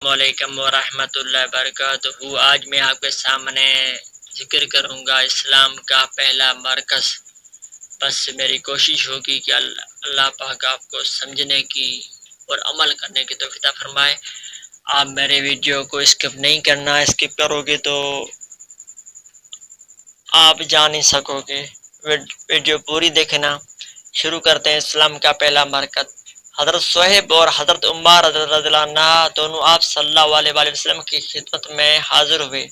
السلام علیکم ورحمۃ اللہ وبرکاتہ۔ آج میں آپ کے سامنے ذکر کروں گا اسلام کا پہلا مرکز۔ بس میری کوشش ہوگی کہ اللہ پاک آپ کو سمجھنے کی اور عمل کرنے کی توفیق عطا فرمائے۔ آپ میرے ویڈیو کو اسکپ نہیں کرنا، اسکپ کرو گے تو آپ جان نہیں سکو گے، ویڈیو پوری دیکھنا۔ شروع کرتے ہیں۔ اسلام کا پہلا مرکز۔ حضرت صہیب اور حضرت عمر رضی اللہ عنہ دونوں آپ صلی اللہ علیہ وآلہ وسلم کی خدمت میں حاضر ہوئے۔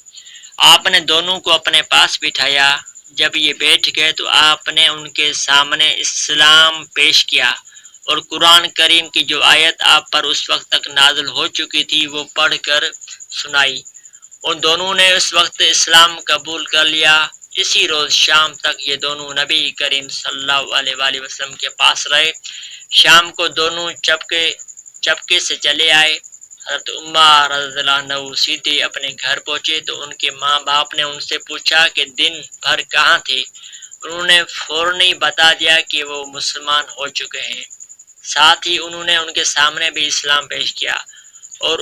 آپ نے دونوں کو اپنے پاس بٹھایا۔ جب یہ بیٹھ گئے تو آپ نے ان کے سامنے اسلام پیش کیا اور قرآن کریم کی جو آیت آپ پر اس وقت تک نازل ہو چکی تھی وہ پڑھ کر سنائی۔ ان دونوں نے اس وقت اسلام قبول کر لیا۔ اسی روز شام تک یہ دونوں نبی کریم صلی اللہ علیہ وآلہ وسلم کے پاس رہے۔ شام کو دونوں چپکے سے چلے آئے۔ حضرت عمر رضی اللہ عنہ سیدھے اپنے گھر پہنچے تو ان کے ماں باپ نے ان سے پوچھا کہ دن بھر کہاں تھے۔ انہوں نے فوراً بتا دیا کہ وہ مسلمان ہو چکے ہیں۔ ساتھ ہی انہوں نے ان کے سامنے بھی اسلام پیش کیا اور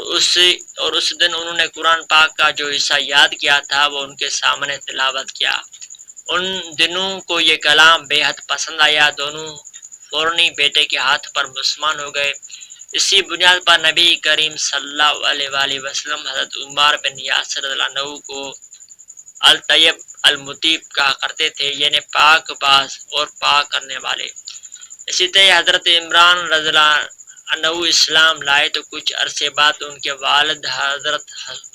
اس دن انہوں نے قرآن پاک کا جو حصہ یاد کیا تھا وہ ان کے سامنے تلاوت کیا۔ ان دنوں کو یہ کلام بے حد پسند آیا۔ دونوں فوراً بیٹے کے ہاتھ پر مسلمان ہو گئے۔ اسی بنیاد پر نبی کریم صلی اللہ علیہ وآلہ وسلم حضرت عمر بن یاسر رضی اللہ عنہ کو الطیب المطیب کہا کرتے تھے، یعنی پاک باز اور پاک کرنے والے۔ اسی طرح حضرت عمران رضی اللہ عنہ اسلام لائے تو کچھ عرصے بعد ان کے والد حضرت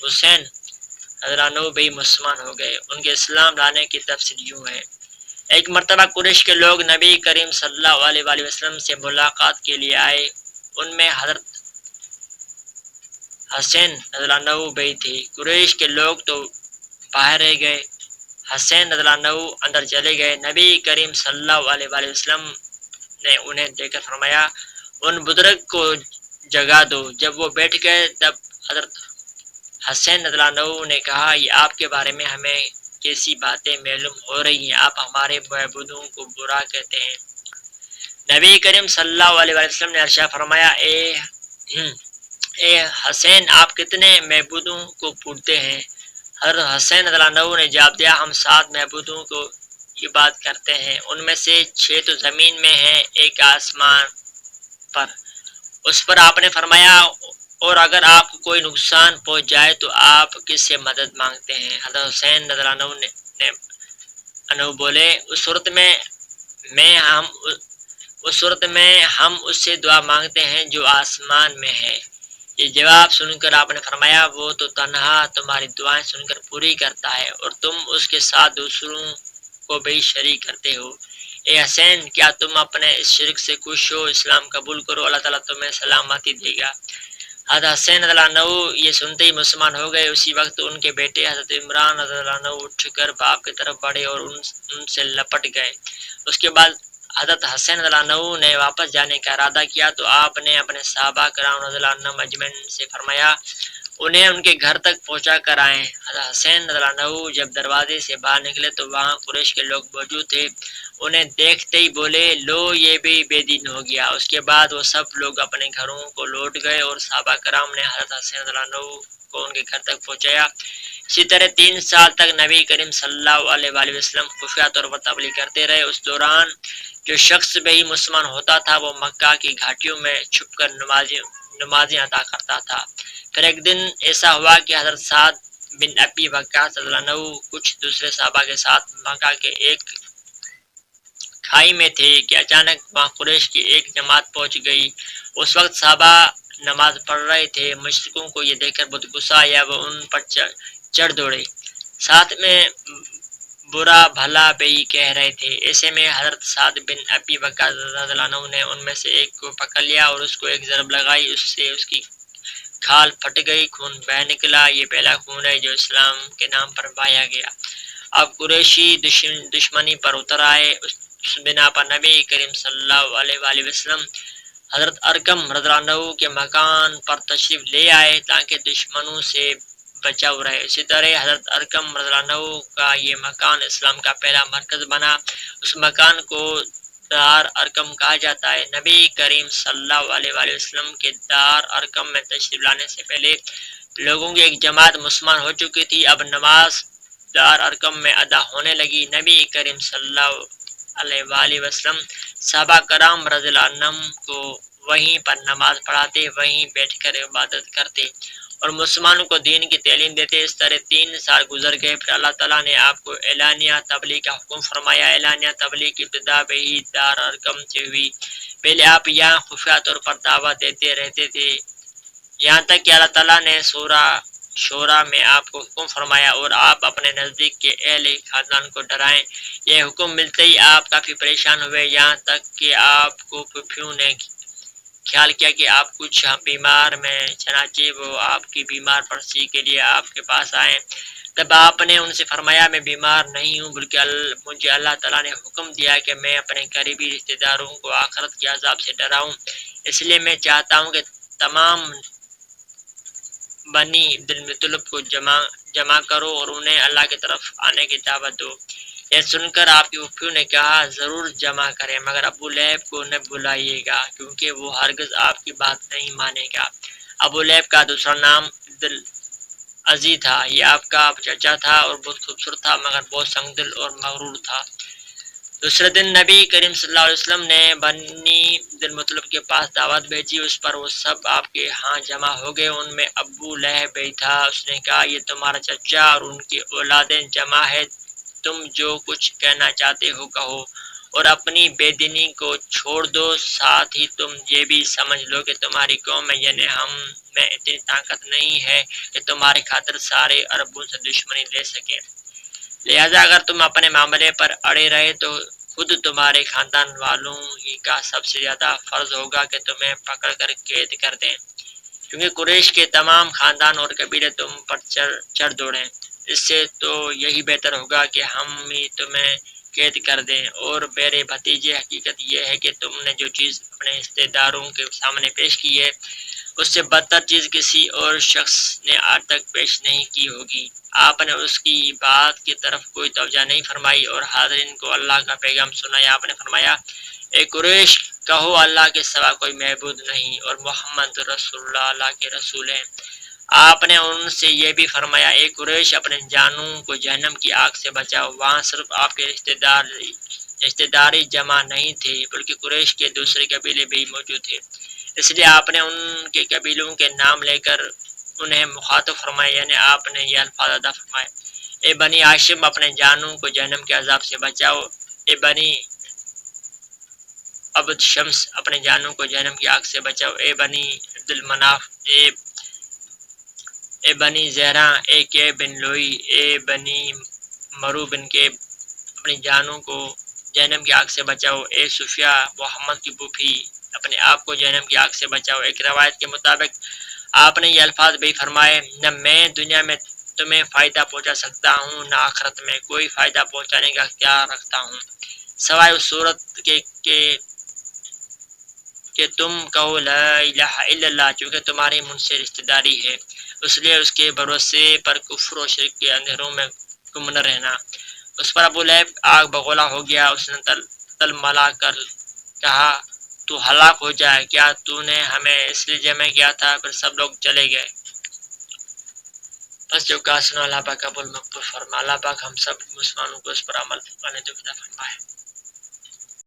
حسین رضی اللہ عنہ بھی مسلمان ہو گئے۔ ان کے اسلام لانے کی تفصیل یوں ہے۔ ایک مرتبہ قریش کے لوگ نبی کریم صلی اللہ علیہ وآلہ وسلم سے ملاقات کے لیے آئے۔ ان میں حضرت حسین رضی اللہ عنہ بھی تھے۔ قریش کے لوگ تو باہر رہ گئے، حسین رضی اللہ عنہ اندر چلے گئے۔ نبی کریم صلی اللہ علیہ وآلہ وسلم نے انہیں دیکھ کر فرمایا ان بزرگ کو جگا دو۔ جب وہ بیٹھ گئے تب حضرت حسین رضی اللہ عنہ نے کہا یہ آپ کے بارے میں ہمیں کیسی باتیں معلوم ہو رہی ہیں؟ آپ ہمارے معبودوں کو برا کہتے ہیں۔ نبی کریم صلی اللہ علیہ وسلم نے ارشاد فرمایا اے حسین آپ کتنے معبودوں کو پوجتے ہیں؟ حضرت حسین رضی اللہ عنہ نے جواب دیا ہم 7 معبودوں کو عبادت کرتے ہیں، ان میں سے 6 تو زمین میں ہیں، ایک آسمان پر۔ اس پر آپ نے فرمایا اور اگر آپ کو کوئی نقصان پہنچ جائے تو آپ کس سے مدد مانگتے ہیں؟ حضرت حسین رضی اللہ عنہ بولے اس صورت میں ہم اس سے دعا مانگتے ہیں جو آسمان میں ہے۔ یہ جواب سن کر آپ نے فرمایا وہ تو تنہا تمہاری دعائیں سن کر پوری کرتا ہے اور تم اس کے ساتھ دوسروں کو بھی شریک کرتے ہو۔ اے حسین کیا تم اپنے اس شرک سے خوش ہو؟ اسلام قبول کرو، اللہ تعالیٰ تمہیں سلامتی دے گا۔ حضرت حسین رضی اللہ عنہ یہ سنتے ہی مسلمان ہو گئے۔ اسی وقت ان کے بیٹے حضرت عمران رضی اللہ عنہ اٹھ کر باپ کی طرف بڑھے اور ان سے لپٹ گئے۔ اس کے بعد حضرت حسین رضی اللہ عنہ نے واپس جانے کا ارادہ کیا تو آپ نے اپنے صحابہ کرام رضی اللہ عنہ مجمعین سے فرمایا انہیں ان کے گھر تک پہنچا کر آئیں۔ حضرت حسین رضی اللہ عنہ جب دروازے سے باہر نکلے تو وہاں قریش کے لوگ موجود تھے۔ انہیں دیکھتے ہی بولے لو یہ بھی بے دین ہو گیا۔ اس کے بعد وہ سب لوگ اپنے گھروں کو لوٹ گئے اور صحابہ کرام نے حضرت حسین رضی اللہ عنہ کو ان کے گھر تک پہنچایا۔ اسی طرح 3 سال تک نبی کریم صلی اللہ علیہ وآلہ وسلم خفیہ طور پر تبلیغ کرتے رہے۔ اس دوران جو شخص بھی مسلمان ہوتا تھا وہ مکہ کی گھاٹیوں میں چھپ کر نمازیں ادا کرتا تھا۔ پھر ایک دن ایسا ہوا کہ حضرت سعد بن ابی وقاص رضی اللہ عنہ کچھ دوسرے صحابہ کے ساتھ مکہ کے ایک کھائی میں تھے کہ اچانک وہاں قریش کی ایک جماعت پہنچ گئی۔ اس وقت صحابہ نماز پڑھ رہے تھے۔ مشرکوں کو یہ دیکھ کر بہت غصہ آیا، وہ ان پر چڑھ دوڑے، ساتھ میں برا بھلا بھی کہہ رہے تھے۔ ایسے میں حضرت سعد بن ابی وقاص رضی اللہ عنہ نے ان میں سے ایک کو پکڑ لیا اور اس کو ایک ضرب لگائی، اس سے اس کی کھال پھٹ گئی، خون بہہ نکلا۔ یہ پہلا خون ہے جو اسلام کے نام پر بہایا گیا۔ اب قریشی دشمنی پر اتر آئے۔ اس بنا پر نبی کریم صلی اللہ علیہ وآلہ وسلم حضرت ارقم رضی اللہ عنہ کے مکان پر تشریف لے آئے تاکہ دشمنوں سے بچاؤ رہے۔ اسی طرح حضرت ارقم رضی اللہ عنہ کا یہ مکان اسلام کا پہلا مرکز بنا۔ اس مکان کو دار ارقم کہا جاتا ہے۔ نبی کریم صلی اللہ علیہ وآلہ وسلم کے دار ارقم میں تشریف لانے سے پہلے لوگوں کی ایک جماعت مسلمان ہو چکی تھی۔ اب نماز دار ارقم میں ادا ہونے لگی۔ نبی کریم صلی اللہ علیہ وآلہ وسلم صحابہ کرام رضی اللہ عنہم کو وہیں پر نماز پڑھاتے، وہیں بیٹھ کر عبادت کرتے اور مسلمانوں کو دین کی تعلیم دیتے۔ اس طرح 3 سال گزر گئے، پھر اللہ تعالیٰ نے آپ کو اعلانیہ تبلیغ کا حکم فرمایا۔ اعلانیہ تبلیغ کی ابتدا بہی دار ارقم سے ہوئی۔ پہلے آپ یہاں خفیہ طور پر دعوت دیتے رہتے تھے، یہاں تک کہ اللہ تعالیٰ نے سورہ شورا میں آپ کو حکم فرمایا اور آپ اپنے نزدیک کے اہل خاندان کو ڈرائیں۔ یہ حکم ملتے ہی آپ کافی پریشان ہوئے، یہاں تک کہ آپ کو پھوپھیوں نے خیال کیا کہ آپ کچھ بیمار میں، چنانچہ وہ آپ کی بیمار پرسی کے لیے آپ کے پاس آئیں۔ تب آپ نے ان سے فرمایا میں بیمار نہیں ہوں، بلکہ مجھے اللہ تعالیٰ نے حکم دیا کہ میں اپنے قریبی رشتہ داروں کو آخرت کے عذاب سے ڈراؤں، اس لیے میں چاہتا ہوں کہ تمام بنی عبد المطلب کو جمع کرو اور انہیں اللہ کی طرف آنے کی دعوت دو۔ یہ سن کر آپ کی پھوپھیوں نے کہا ضرور جمع کریں، مگر ابو لہب کو نہ بلائیے گا کیونکہ وہ ہرگز آپ کی بات نہیں مانے گا۔ ابو لہب کا دوسرا نام عبد العزیز تھا، یہ آپ کا چچا تھا اور بہت خوبصورت تھا مگر بہت سنگ دل اور مغرور تھا۔ دوسرے دن نبی کریم صلی اللہ علیہ وسلم نے بنی عبد المطلب کے پاس دعوت بھیجی، اس پر وہ سب آپ کے ہاں جمع ہو گئے۔ ان میں ابو لہب بھی تھا۔ اس نے کہا یہ تمہارا چچا اور ان کی اولادیں جمع ہے، تم جو کچھ کہنا چاہتے ہو کہو اور اپنی بے دینی کو چھوڑ دو، ساتھ ہی تم یہ بھی سمجھ لو کہ تمہاری قوم میں یعنی ہم میں اتنی طاقت نہیں ہے کہ تمہاری خاطر سارے عربوں سے دشمنی لے سکے، لہذا اگر تم اپنے معاملے پر اڑے رہے تو خود تمہارے خاندان والوں ہی کا سب سے زیادہ فرض ہوگا کہ تمہیں پکڑ کر قید کر دیں، کیونکہ قریش کے تمام خاندان اور قبیلے تم پر چڑھ دوڑیں۔ اس سے تو یہی بہتر ہوگا کہ ہم ہی تمہیں قید کر دیں۔ اور میرے بھتیجے، حقیقت یہ ہے کہ تم نے جو چیز اپنے رشتہ داروں کے سامنے پیش کی ہے اس سے بدتر چیز کسی اور شخص نے آج تک پیش نہیں کی ہوگی۔ آپ نے اس کی بات کی طرف کوئی توجہ نہیں فرمائی اور حاضرین کو اللہ کا پیغام سنایا۔ آپ نے فرمایا اے قریش، کہو اللہ کے سوا کوئی معبود نہیں اور محمد رسول اللہ اللہ کے رسول ہیں۔ آپ نے ان سے یہ بھی فرمایا اے قریش، اپنے جانوں کو جہنم کی آگ سے بچاؤ۔ وہاں صرف آپ کے رشتہ داری جمع نہیں تھے بلکہ قریش کے دوسرے قبیلے بھی موجود تھے، اس لیے آپ نے ان کے قبیلوں کے نام لے کر انہیں مخاطب فرمایا، یعنی آپ نے یہ الفاظ ادا فرمائے اے بنی ہاشم، اپنے جانوں کو جہنم کے عذاب سے بچاؤ۔ اے بنی عبد شمس، اپنے جانوں کو جہنم کی آگ سے بچاؤ۔ اے بنی عبد المناف، اے بنی زہرا، اے کے بن لوئی، اے بنی مرو بن کے، اپنی جانوں کو جہنم کی آگ سے بچاؤ۔ اے صفیہ، محمد کی پھوپھی، اپنے آپ کو جہنم کی آگ سے بچاؤ۔ ایک روایت کے مطابق آپ نے یہ الفاظ بھی فرمائے نہ میں دنیا میں تمہیں فائدہ پہنچا سکتا ہوں نہ آخرت میں کوئی فائدہ پہنچانے کا اختیار رکھتا ہوں، سوائے اس صورت کہ تم کہو لا الہ الا اللہ، چونکہ تمہاری مجھ سے رشتہ داری ہے، اس لیے اس کے بھروسے پر کفر و شرک کے اندھیروں میں گم نہ رہنا۔ اس پر ابو لہب آگ بگولا ہو گیا، اس نے تل ملا کر کہا تو ہلاک ہو جائے، کیا تو نے ہمیں اس لیے جمع کیا تھا؟ پھر سب لوگ چلے گئے۔ بس جو کہا سنا اللہ پاک قبول مقبول فرما، اللہ پاک ہم سب مسلمانوں کو اس پر عمل کرنے کی توفیق عطا فرمائے۔